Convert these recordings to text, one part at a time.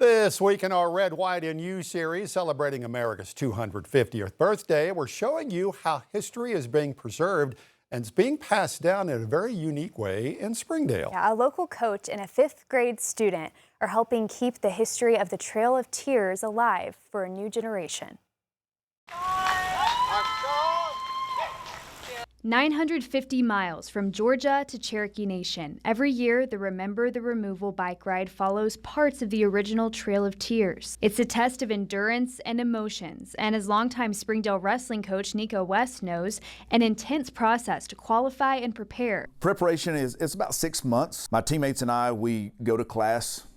This week in our Red, White, and You series, celebrating America's 250th birthday, we're showing you how history is being preserved and it's being passed down in a very unique way in Springdale. Yeah, a local coach and a 5th grade student are helping keep the history of the Trail of Tears alive for a new generation. 950 miles from Georgia to Cherokee Nation. Every year, the Remember the Removal bike ride follows parts of the original Trail of Tears. It's a test of endurance and emotions, and as longtime Springdale wrestling coach Nika West knows, an intense process to qualify and prepare. Preparation it's about 6 months. My teammates and I, we go to class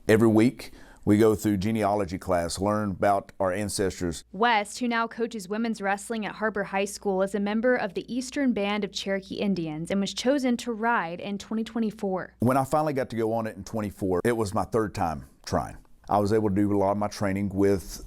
every week. We go through genealogy class, learn about our ancestors. West, who now coaches women's wrestling at Harbor High School, is a member of the Eastern Band of Cherokee Indians and was chosen to ride in 2024. When I finally got to go on it in 24, it was my 3rd time trying. I was able to do a lot of my training with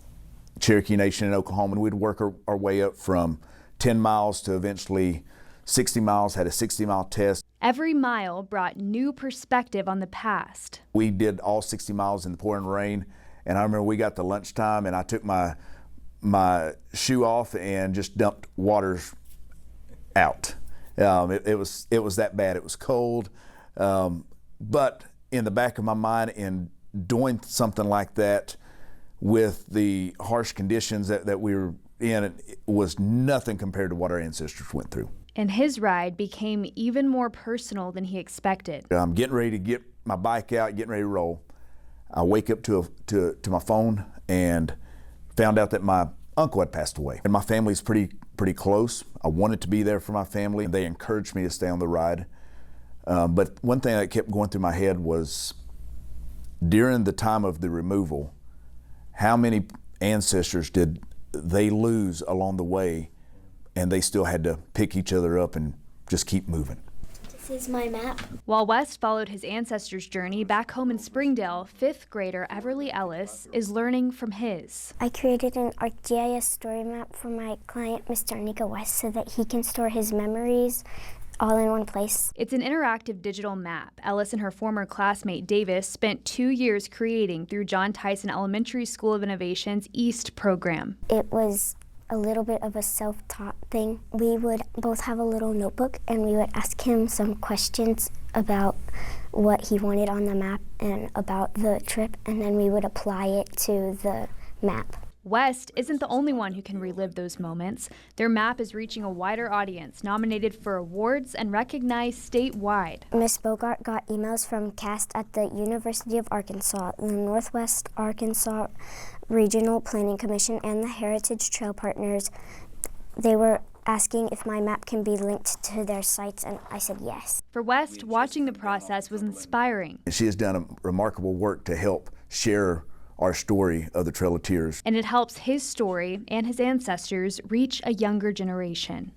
Cherokee Nation in Oklahoma, and we'd work our way up from 10 miles to eventually 60 miles, had a 60-mile test. Every mile brought new perspective on the past. We did all 60 miles in the pouring rain, and I remember we got to lunchtime and I took my shoe off and just dumped waters out. It was that bad. It was cold, but in the back of my mind, in doing something like that with the harsh conditions that we were in, it was nothing compared to what our ancestors went through. And his ride became even more personal than he expected. I'm getting ready to get my bike out, getting ready to roll. I wake up to my phone and found out that my uncle had passed away. And my family's pretty close. I wanted to be there for my family, and they encouraged me to stay on the ride. But one thing that kept going through my head was, during the time of the removal, how many ancestors did they lose along the way, and they still had to pick each other up and just keep moving. This is my map. While West followed his ancestors' journey back home in Springdale, 5th grader Everlee Ellis is learning from his. I created an ArcGIS story map for my client, Mr. Nika West, so that he can store his memories all in one place. It's an interactive digital map Ellis and her former classmate Davis spent 2 years creating through John Tyson Elementary School of Innovation's EAST program. It was a little bit of a self-taught thing. We would both have a little notebook and we would ask him some questions about what he wanted on the map and about the trip, and then we would apply it to the map. West isn't the only one who can relive those moments. Their map is reaching a wider audience, nominated for awards and recognized statewide. Miss Bogart got emails from CAST at the University of Arkansas, the Northwest Arkansas Regional Planning Commission, and the Heritage Trail Partners. They were asking if my map can be linked to their sites, and I said yes. For West, watching the process was inspiring. She has done a remarkable work to help share our story of the Trail of Tears. And it helps his story and his ancestors reach a younger generation.